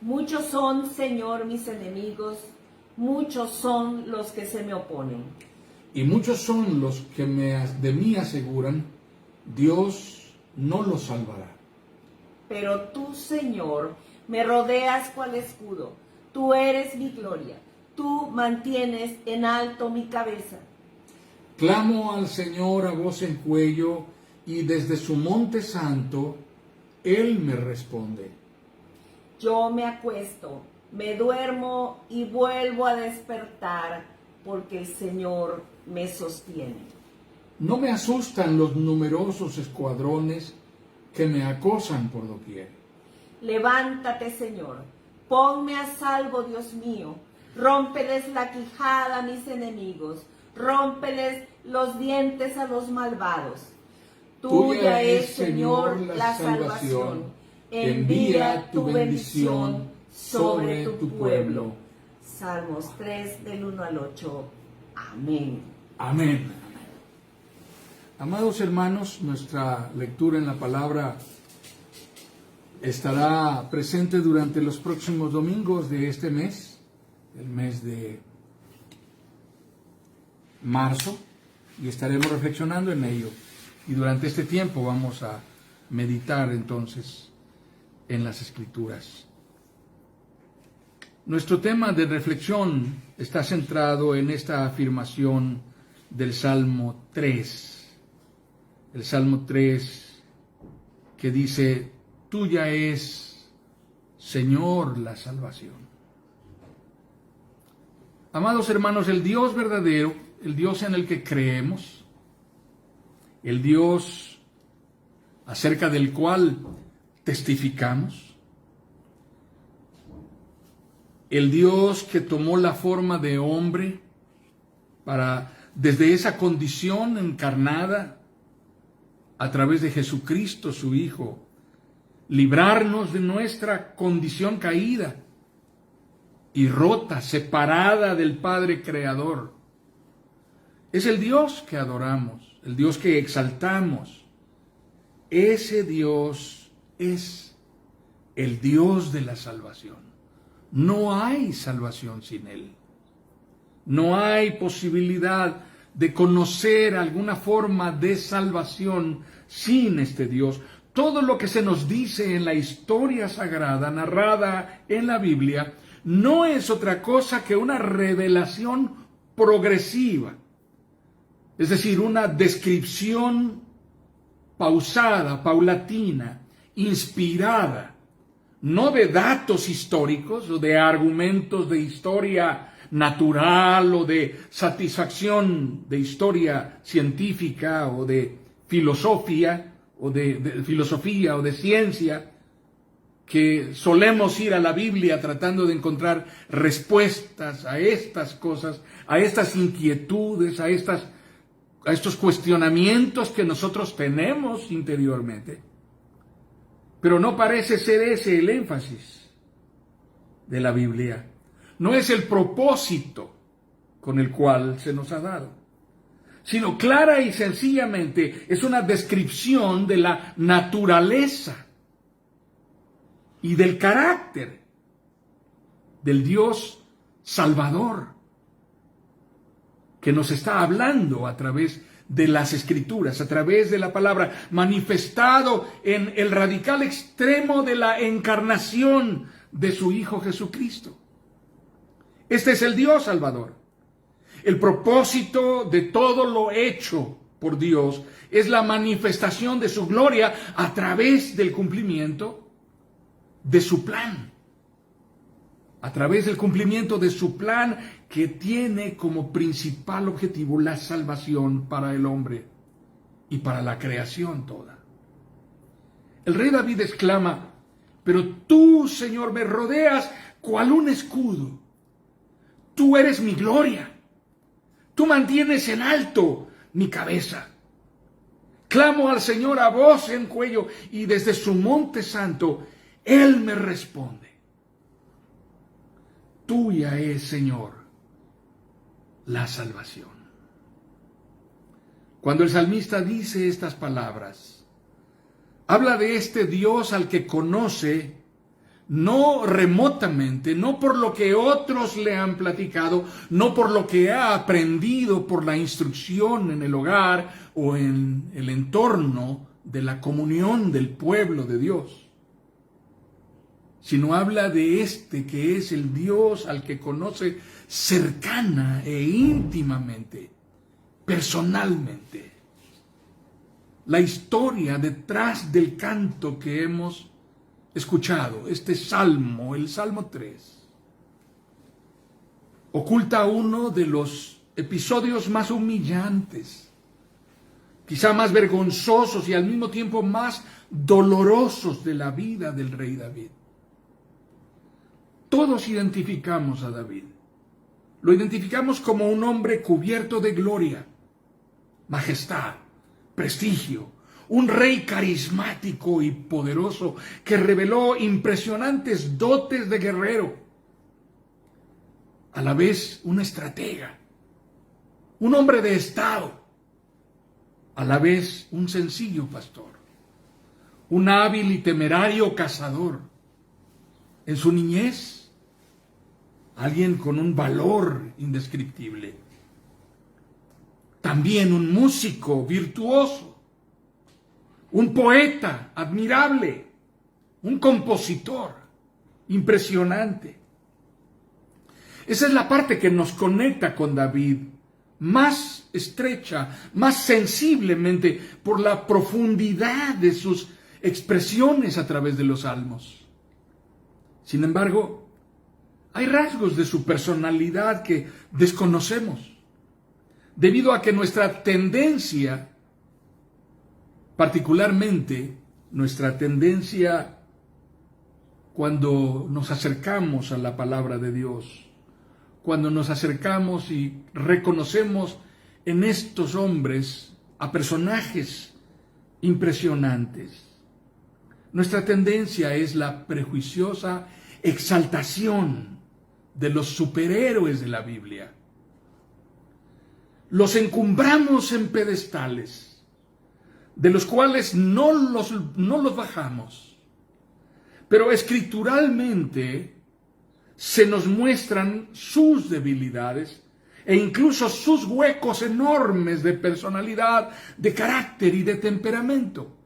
Muchos son, Señor, mis enemigos, muchos son los que se me oponen. Y muchos son los que de mí aseguran, Dios no los salvará. Pero tú, Señor, me rodeas cual escudo. Tú eres mi gloria. Tú mantienes en alto mi cabeza. Clamo al Señor a voz en cuello, y desde su monte santo, Él me responde. Yo me acuesto, me duermo y vuelvo a despertar, porque el Señor me sostiene. No me asustan los numerosos escuadrones que me acosan por doquier. Levántate, Señor, ponme a salvo, Dios mío. Rómpeles la quijada a mis enemigos, rómpeles los dientes a los malvados. Tuya es, Señor, la salvación. Envía tu bendición sobre tu pueblo. Salmos 3, del 1 al 8. Amén. Amén. Amados hermanos, nuestra lectura en la palabra estará presente durante los próximos domingos de este mes, el mes de marzo, y estaremos reflexionando en ello. Y durante este tiempo vamos a meditar entonces en las Escrituras. Nuestro tema de reflexión está centrado en esta afirmación del Salmo 3. El Salmo 3 que dice, tuya es, Señor, la salvación. Amados hermanos, el Dios verdadero, el Dios en el que creemos, el Dios acerca del cual testificamos, el Dios que tomó la forma de hombre para, desde esa condición encarnada, a través de Jesucristo, su Hijo, librarnos de nuestra condición caída y rota, separada del Padre Creador. Es el Dios que adoramos, el Dios que exaltamos. Ese Dios es el Dios de la salvación. No hay salvación sin Él. No hay posibilidad de conocer alguna forma de salvación sin este Dios. Todo lo que se nos dice en la historia sagrada, narrada en la Biblia, no es otra cosa que una revelación progresiva. Es decir, una descripción pausada, paulatina, inspirada, no de datos históricos o de argumentos de historia natural o de satisfacción de historia científica o de filosofía o de ciencia, que solemos ir a la Biblia tratando de encontrar respuestas a estas cosas, a estas inquietudes, a estos cuestionamientos que nosotros tenemos interiormente. Pero no parece ser ese el énfasis de la Biblia. No es el propósito con el cual se nos ha dado, sino clara y sencillamente es una descripción de la naturaleza y del carácter del Dios Salvador que nos está hablando a través de las Escrituras, a través de la palabra, manifestado en el radical extremo de la encarnación de su Hijo Jesucristo. Este es el Dios Salvador. El propósito de todo lo hecho por Dios es la manifestación de su gloria a través del cumplimiento de su plan. A través del cumplimiento de su plan que tiene como principal objetivo la salvación para el hombre y para la creación toda. El rey David exclama, pero tú, Señor, me rodeas cual un escudo. Tú eres mi gloria. Tú mantienes en alto mi cabeza. Clamo al Señor a voz en cuello y desde su monte santo Él me responde. Tuya es, Señor, la salvación. Cuando el salmista dice estas palabras, habla de este Dios al que conoce no remotamente, no por lo que otros le han platicado, no por lo que ha aprendido por la instrucción en el hogar o en el entorno de la comunión del pueblo de Dios, sino habla de este que es el Dios al que conoce cercana e íntimamente, personalmente. La historia detrás del canto que hemos escuchado, este salmo, el Salmo 3, oculta uno de los episodios más humillantes, quizá más vergonzosos y al mismo tiempo más dolorosos de la vida del rey David. Todos identificamos a David. Lo identificamos como un hombre cubierto de gloria, majestad, prestigio, un rey carismático y poderoso que reveló impresionantes dotes de guerrero, a la vez un estratega, un hombre de estado, a la vez un sencillo pastor, un hábil y temerario cazador. En su niñez, alguien con un valor indescriptible. También un músico virtuoso, un poeta admirable, un compositor impresionante. Esa es la parte que nos conecta con David, más estrecha, más sensiblemente por la profundidad de sus expresiones a través de los salmos. Sin embargo, hay rasgos de su personalidad que desconocemos, debido a que nuestra tendencia, particularmente nuestra tendencia cuando nos acercamos a la palabra de Dios, cuando nos acercamos y reconocemos en estos hombres a personajes impresionantes, nuestra tendencia es la prejuiciosa exaltación de los superhéroes de la Biblia. Los encumbramos en pedestales, de los cuales no los bajamos. Pero escrituralmente se nos muestran sus debilidades e incluso sus huecos enormes de personalidad, de carácter y de temperamento.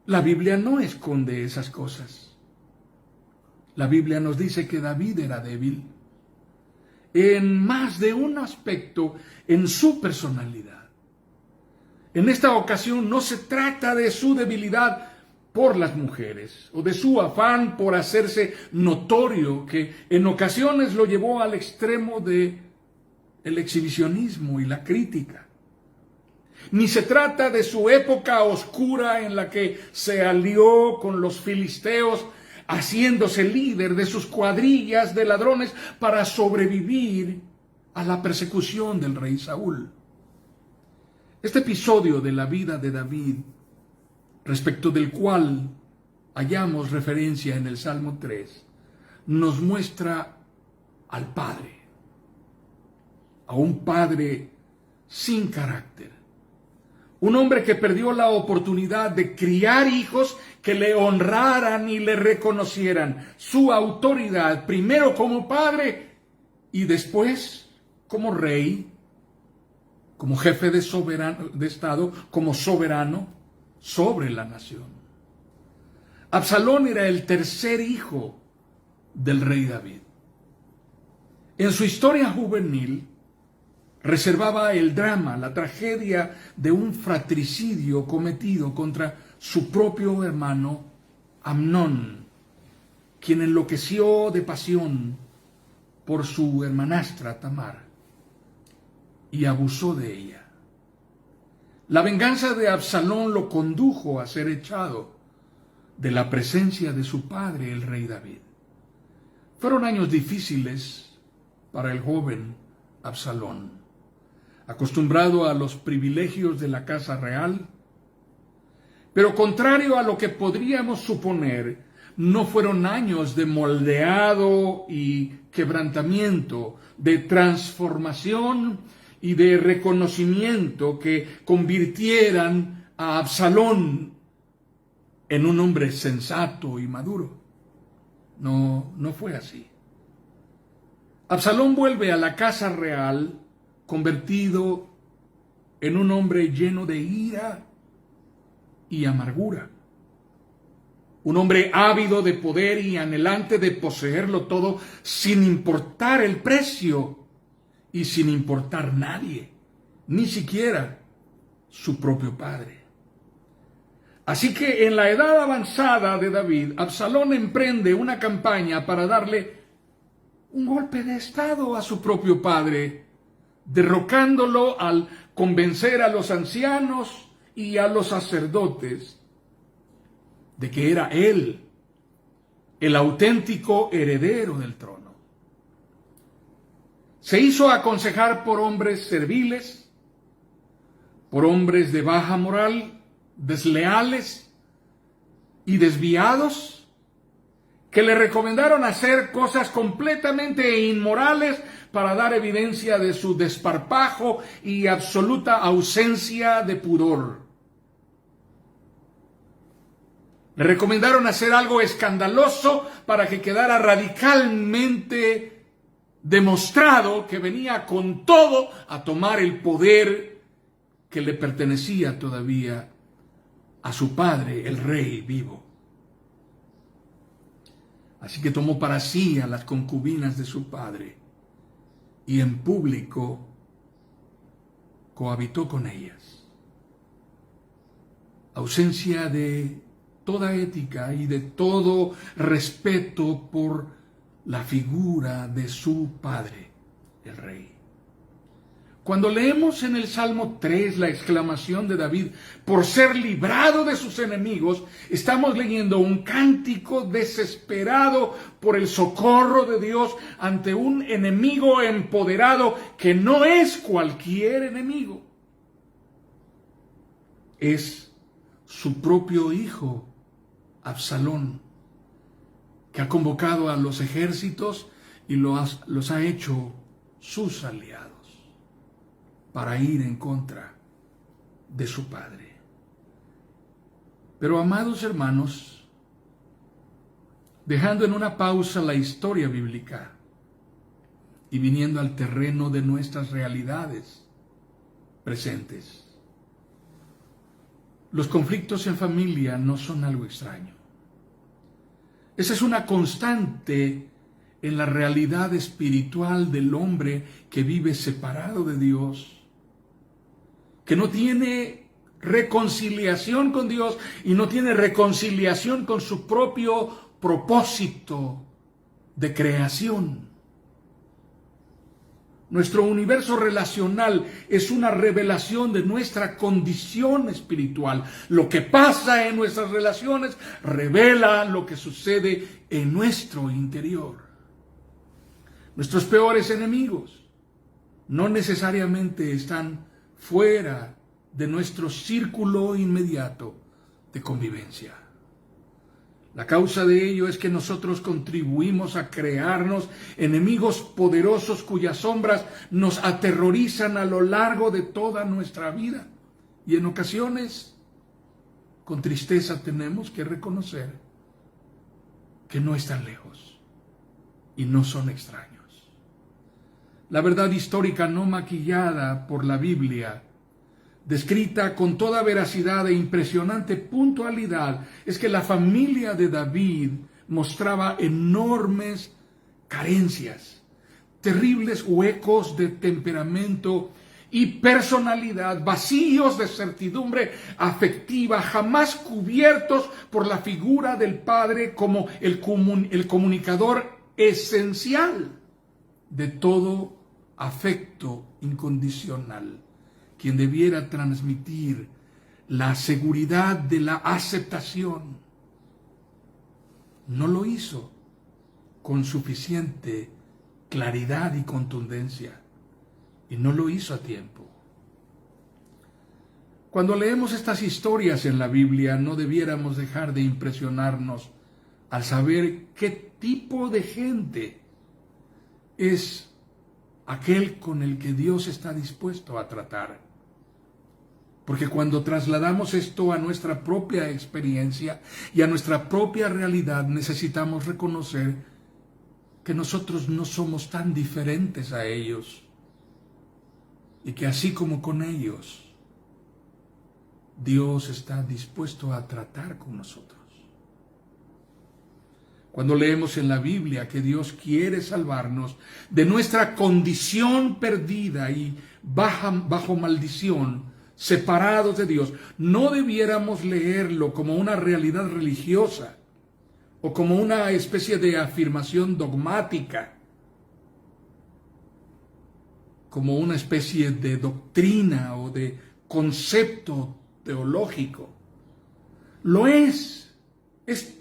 La Biblia no esconde esas cosas. La Biblia nos dice que David era débil en más de un aspecto en su personalidad. En esta ocasión no se trata de su debilidad por las mujeres o de su afán por hacerse notorio, que en ocasiones lo llevó al extremo de el exhibicionismo y la crítica. Ni se trata de su época oscura en la que se alió con los filisteos, haciéndose líder de sus cuadrillas de ladrones para sobrevivir a la persecución del rey Saúl. Este episodio de la vida de David, respecto del cual hallamos referencia en el Salmo 3, nos muestra al padre, a un padre sin carácter, un hombre que perdió la oportunidad de criar hijos que le honraran y le reconocieran su autoridad, primero como padre y después como rey, como jefe de Estado, como soberano sobre la nación. Absalón era el tercer hijo del rey David. En su historia juvenil reservaba el drama, la tragedia de un fratricidio cometido contra su propio hermano Amnón, quien enloqueció de pasión por su hermanastra Tamar y abusó de ella. La venganza de Absalón lo condujo a ser echado de la presencia de su padre, el rey David. Fueron años difíciles para el joven Absalón, acostumbrado a los privilegios de la casa real, pero contrario a lo que podríamos suponer, no fueron años de moldeado y quebrantamiento, de transformación y de reconocimiento que convirtieran a Absalón en un hombre sensato y maduro. No fue así. Absalón vuelve a la casa real convertido en un hombre lleno de ira y amargura. Un hombre ávido de poder y anhelante de poseerlo todo sin importar el precio y sin importar nadie, ni siquiera su propio padre. Así que en la edad avanzada de David, Absalón emprende una campaña para darle un golpe de estado a su propio padre, derrocándolo al convencer a los ancianos y a los sacerdotes de que era él el auténtico heredero del trono. Se hizo aconsejar por hombres serviles, por hombres de baja moral, desleales y desviados, que le recomendaron hacer cosas completamente inmorales para dar evidencia de su desparpajo y absoluta ausencia de pudor. Le recomendaron hacer algo escandaloso para que quedara radicalmente demostrado que venía con todo a tomar el poder que le pertenecía todavía a su padre, el rey vivo. Así que tomó para sí a las concubinas de su padre y en público cohabitó con ellas. Ausencia de toda ética y de todo respeto por la figura de su padre, el rey. Cuando leemos en el Salmo 3 la exclamación de David por ser librado de sus enemigos, estamos leyendo un cántico desesperado por el socorro de Dios ante un enemigo empoderado que no es cualquier enemigo. Es su propio hijo, Absalón, que ha convocado a los ejércitos y los ha hecho sus aliados para ir en contra de su padre. Pero, amados hermanos, dejando en una pausa la historia bíblica y viniendo al terreno de nuestras realidades presentes, los conflictos en familia no son algo extraño. Esa es una constante en la realidad espiritual del hombre que vive separado de Dios, que no tiene reconciliación con Dios y no tiene reconciliación con su propio propósito de creación. Nuestro universo relacional es una revelación de nuestra condición espiritual. Lo que pasa en nuestras relaciones revela lo que sucede en nuestro interior. Nuestros peores enemigos no necesariamente están fuera de nuestro círculo inmediato de convivencia. La causa de ello es que nosotros contribuimos a crearnos enemigos poderosos cuyas sombras nos aterrorizan a lo largo de toda nuestra vida. Y en ocasiones, con tristeza tenemos que reconocer que no están lejos y no son extraños. La verdad histórica no maquillada por la Biblia, descrita con toda veracidad e impresionante puntualidad, es que la familia de David mostraba enormes carencias, terribles huecos de temperamento y personalidad, vacíos de certidumbre afectiva, jamás cubiertos por la figura del padre como el comunicador esencial de todo afecto incondicional, quien debiera transmitir la seguridad de la aceptación. No lo hizo con suficiente claridad y contundencia, y no lo hizo a tiempo. Cuando leemos estas historias en la Biblia, no debiéramos dejar de impresionarnos al saber qué tipo de gente es aquel con el que Dios está dispuesto a tratar. Porque cuando trasladamos esto a nuestra propia experiencia y a nuestra propia realidad, necesitamos reconocer que nosotros no somos tan diferentes a ellos y que así como con ellos, Dios está dispuesto a tratar con nosotros. Cuando leemos en la Biblia que Dios quiere salvarnos de nuestra condición perdida y bajo maldición, separados de Dios, no debiéramos leerlo como una realidad religiosa o como una especie de afirmación dogmática, como una especie de doctrina o de concepto teológico. Lo es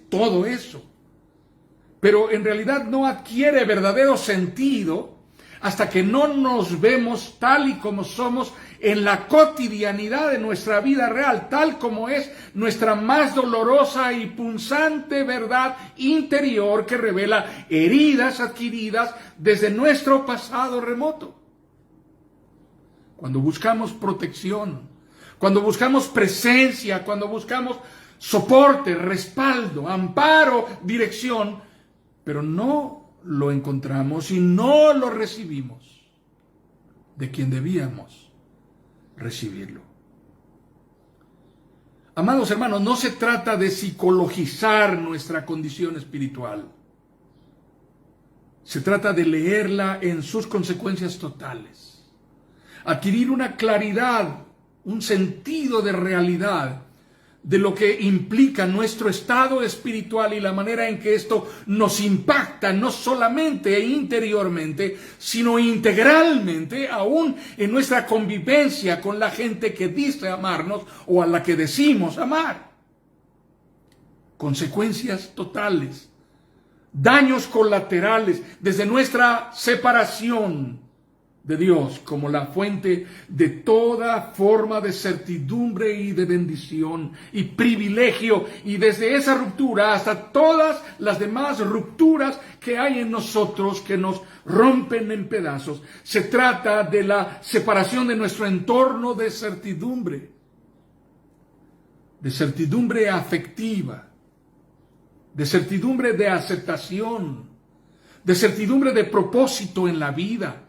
todo eso. Pero en realidad no adquiere verdadero sentido hasta que no nos vemos tal y como somos en la cotidianidad de nuestra vida real, tal como es nuestra más dolorosa y punzante verdad interior que revela heridas adquiridas desde nuestro pasado remoto. Cuando buscamos protección, cuando buscamos presencia, cuando buscamos soporte, respaldo, amparo, dirección, pero no lo encontramos y no lo recibimos de quien debíamos recibirlo. Amados hermanos, no se trata de psicologizar nuestra condición espiritual. Se trata de leerla en sus consecuencias totales. Adquirir una claridad, un sentido de realidad de lo que implica nuestro estado espiritual y la manera en que esto nos impacta no solamente interiormente, sino integralmente, aún en nuestra convivencia con la gente que dice amarnos o a la que decimos amar. Consecuencias totales, daños colaterales desde nuestra separación de Dios como la fuente de toda forma de certidumbre y de bendición y privilegio, y desde esa ruptura hasta todas las demás rupturas que hay en nosotros que nos rompen en pedazos. Se trata de la separación de nuestro entorno de certidumbre afectiva, de certidumbre de aceptación, de certidumbre de propósito en la vida,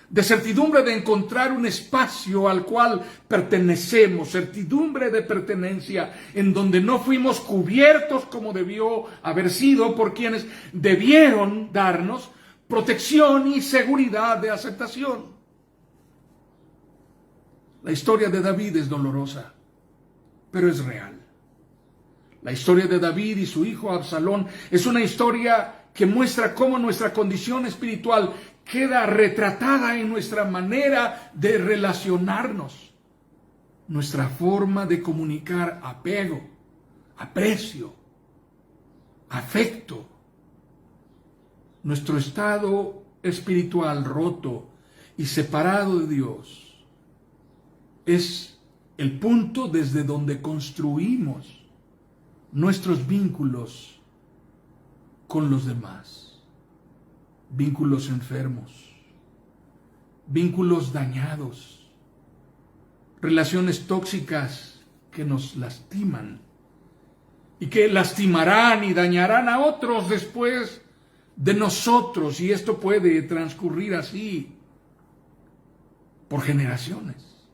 de certidumbre de encontrar un espacio al cual pertenecemos, certidumbre de pertenencia en donde no fuimos cubiertos como debió haber sido por quienes debieron darnos protección y seguridad de aceptación. La historia de David es dolorosa, pero es real. La historia de David y su hijo Absalón es una historia que muestra cómo nuestra condición espiritual queda retratada en nuestra manera de relacionarnos, nuestra forma de comunicar apego, aprecio, afecto. Nuestro estado espiritual roto y separado de Dios es el punto desde donde construimos nuestros vínculos con los demás. Vínculos enfermos, vínculos dañados, relaciones tóxicas que nos lastiman y que lastimarán y dañarán a otros después de nosotros, y esto puede transcurrir así por generaciones.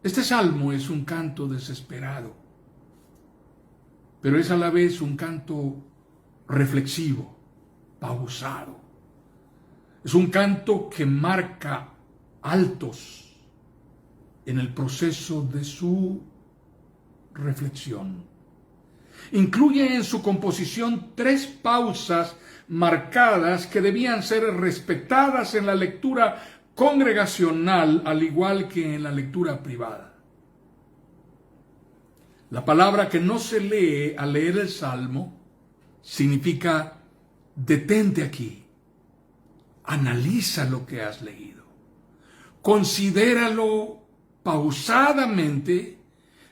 Este salmo es un canto desesperado, pero es a la vez un canto reflexivo, pausado. Es un canto que marca altos en el proceso de su reflexión. Incluye en su composición 3 pausas marcadas que debían ser respetadas en la lectura congregacional, al igual que en la lectura privada. La palabra que no se lee al leer el Salmo significa: detente aquí, analiza lo que has leído, considéralo pausadamente,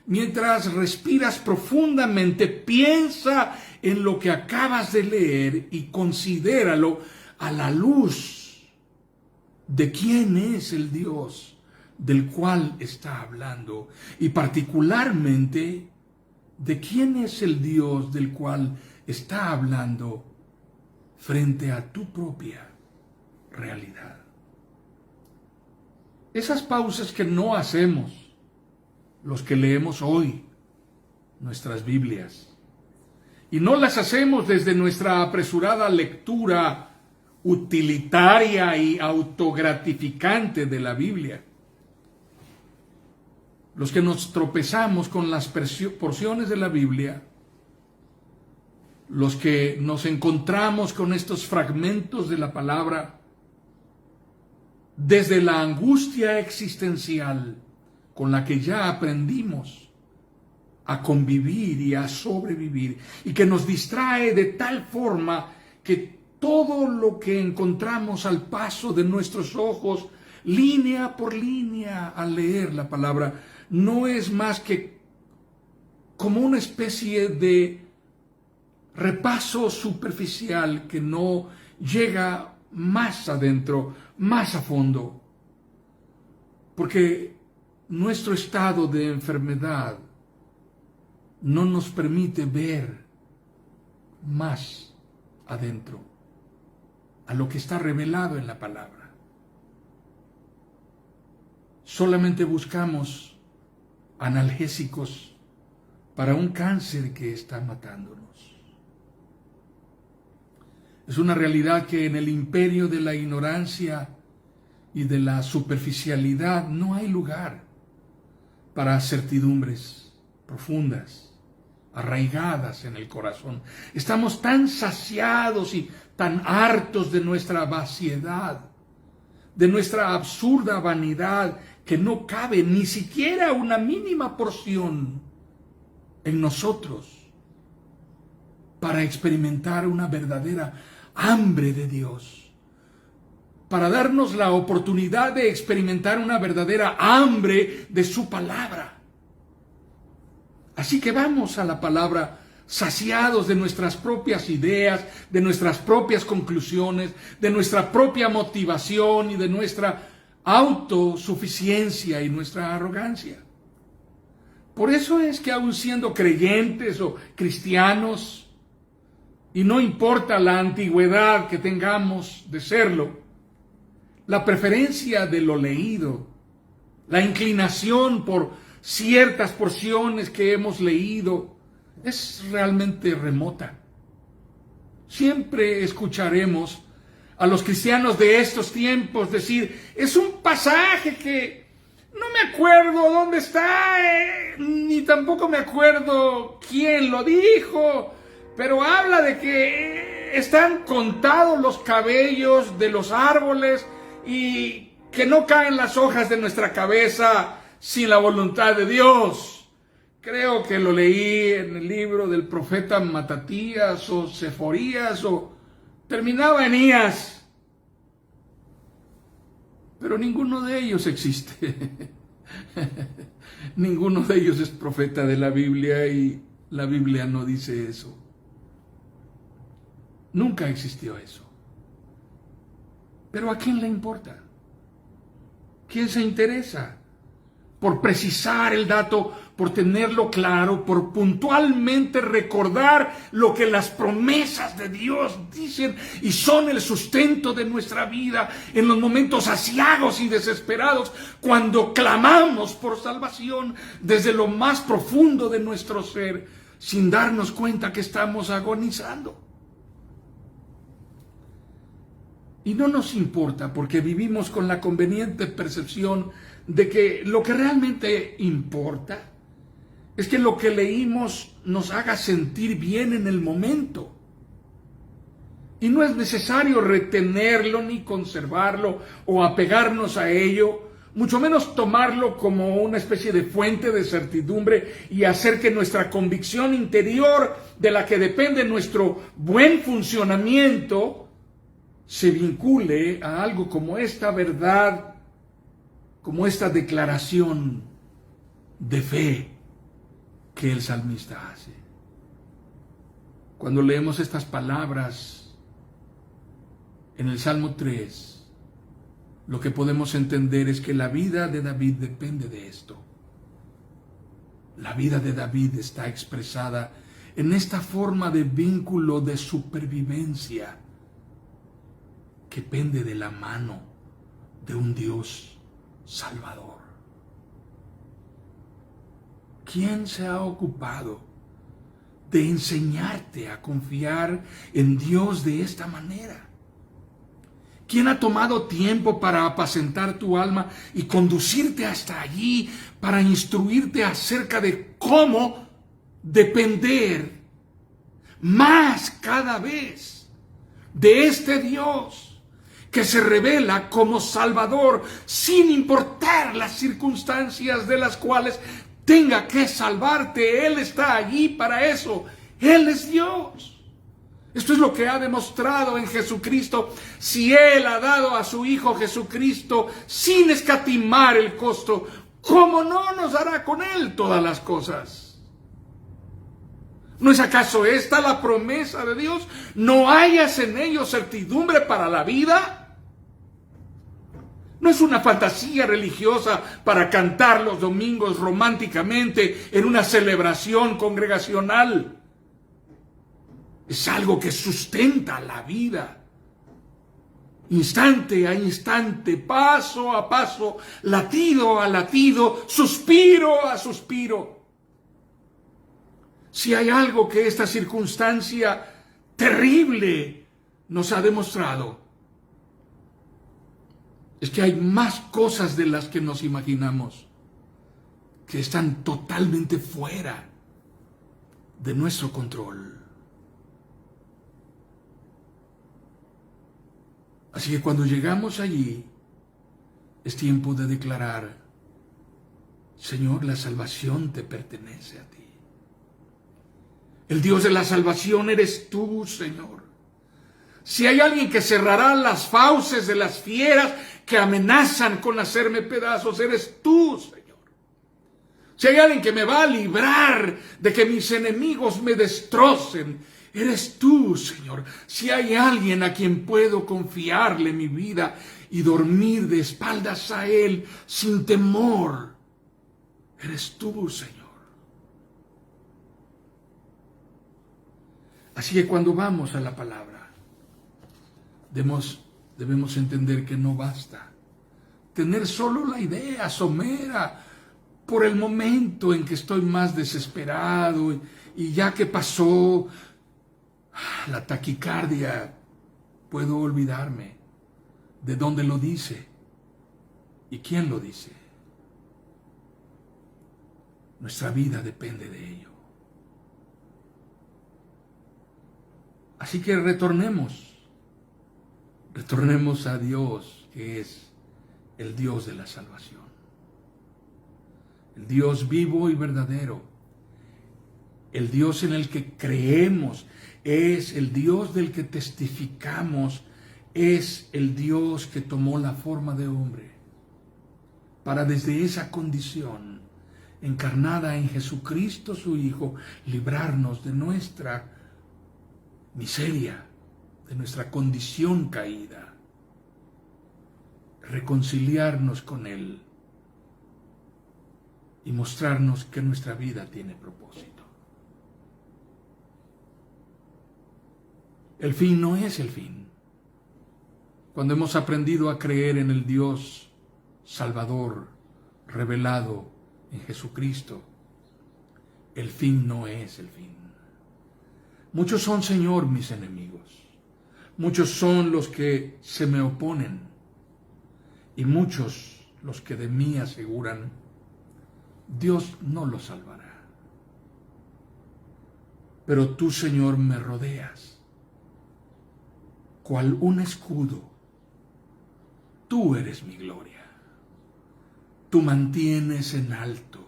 mientras respiras profundamente, piensa en lo que acabas de leer y considéralo a la luz de quién es el Dios del cual está hablando y particularmente de quién es el Dios del cual está hablando frente a tu propia realidad. Esas pausas que no hacemos los que leemos hoy nuestras Biblias, y no las hacemos desde nuestra apresurada lectura utilitaria y autogratificante de la Biblia. Los que nos tropezamos con las porciones de la Biblia, los que nos encontramos con estos fragmentos de la palabra, desde la angustia existencial con la que ya aprendimos a convivir y a sobrevivir, y que nos distrae de tal forma que todo lo que encontramos al paso de nuestros ojos, línea por línea, al leer la palabra, no es más que como una especie de repaso superficial que no llega más adentro, más a fondo, porque nuestro estado de enfermedad no nos permite ver más adentro a lo que está revelado en la palabra. Solamente buscamos analgésicos para un cáncer que está matándonos. Es una realidad que en el imperio de la ignorancia y de la superficialidad no hay lugar para certidumbres profundas, arraigadas en el corazón. Estamos tan saciados y tan hartos de nuestra vaciedad, de nuestra absurda vanidad, que no cabe ni siquiera una mínima porción en nosotros para experimentar una verdadera hambre de Dios, para darnos la oportunidad de experimentar una verdadera hambre de su palabra. Así que vamos a la palabra saciados de nuestras propias ideas, de nuestras propias conclusiones, de nuestra propia motivación y de nuestra autosuficiencia y nuestra arrogancia. Por eso es que aun siendo creyentes o cristianos, y no importa la antigüedad que tengamos de serlo, la preferencia de lo leído, la inclinación por ciertas porciones que hemos leído, es realmente remota. Siempre escucharemos a los cristianos de estos tiempos decir, es un pasaje que no me acuerdo dónde está, ni tampoco me acuerdo quién lo dijo, pero habla de que están contados los cabellos de los árboles y que no caen las hojas de nuestra cabeza sin la voluntad de Dios. Creo que lo leí en el libro del profeta Matatías o Seforías o terminaba en Ías. Pero ninguno de ellos existe. Ninguno de ellos es profeta de la Biblia y la Biblia no dice eso. Nunca existió eso. Pero ¿a quién le importa? ¿Quién se interesa por precisar el dato, por tenerlo claro, por puntualmente recordar lo que las promesas de Dios dicen y son el sustento de nuestra vida en los momentos asiagos y desesperados, cuando clamamos por salvación desde lo más profundo de nuestro ser, sin darnos cuenta que estamos agonizando? Y no nos importa porque vivimos con la conveniente percepción de que lo que realmente importa es que lo que leímos nos haga sentir bien en el momento. Y no es necesario retenerlo ni conservarlo o apegarnos a ello, mucho menos tomarlo como una especie de fuente de certidumbre y hacer que nuestra convicción interior, de la que depende nuestro buen funcionamiento, se vincule a algo como esta verdad, como esta declaración de fe que el salmista hace. Cuando leemos estas palabras en el Salmo 3, lo que podemos entender es que la vida de David depende de esto. La vida de David está expresada en esta forma de vínculo de supervivencia que pende de la mano de un Dios salvador. ¿Quién se ha ocupado de enseñarte a confiar en Dios de esta manera? ¿Quién ha tomado tiempo para apacentar tu alma y conducirte hasta allí para instruirte acerca de cómo depender más cada vez de este Dios que se revela como Salvador sin importar las circunstancias de las cuales tenga que salvarte? Él está allí para eso. Él es Dios. Esto es lo que ha demostrado en Jesucristo. Si Él ha dado a su Hijo Jesucristo sin escatimar el costo, ¿cómo no nos hará con Él todas las cosas? ¿No es acaso esta la promesa de Dios? ¿No hayas en ellos certidumbre para la vida? No es una fantasía religiosa para cantar los domingos románticamente en una celebración congregacional. Es algo que sustenta la vida, instante a instante, paso a paso, latido a latido, suspiro a suspiro. Si hay algo que esta circunstancia terrible nos ha demostrado, es que hay más cosas de las que nos imaginamos que están totalmente fuera de nuestro control. Así que cuando llegamos allí, es tiempo de declarar: Señor, la salvación te pertenece a ti. El Dios de la salvación eres tú, Señor. Si hay alguien que cerrará las fauces de las fieras que amenazan con hacerme pedazos, eres tú, Señor. Si hay alguien que me va a librar de que mis enemigos me destrocen, eres tú, Señor. Si hay alguien a quien puedo confiarle mi vida y dormir de espaldas a Él sin temor, eres tú, Señor. Así que cuando vamos a la palabra, debemos entender que no basta tener solo la idea somera por el momento en que estoy más desesperado y ya que pasó la taquicardia, puedo olvidarme de dónde lo dice y quién lo dice. Nuestra vida depende de ello. Así que retornemos a Dios, que es el Dios de la salvación. El Dios vivo y verdadero. El Dios en el que creemos. Es el Dios del que testificamos. Es el Dios que tomó la forma de hombre para desde esa condición encarnada en Jesucristo su Hijo, librarnos de nuestra miseria, de nuestra condición caída, reconciliarnos con Él y mostrarnos que nuestra vida tiene propósito. El fin no es el fin. Cuando hemos aprendido a creer en el Dios Salvador revelado en Jesucristo, el fin no es el fin. Muchos son, Señor, mis enemigos. Muchos son los que se me oponen. Y muchos los que de mí aseguran: Dios no los salvará. Pero tú, Señor, me rodeas cual un escudo. Tú eres mi gloria. Tú mantienes en alto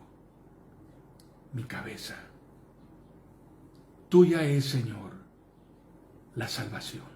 mi cabeza. Tuya es, Señor, la salvación.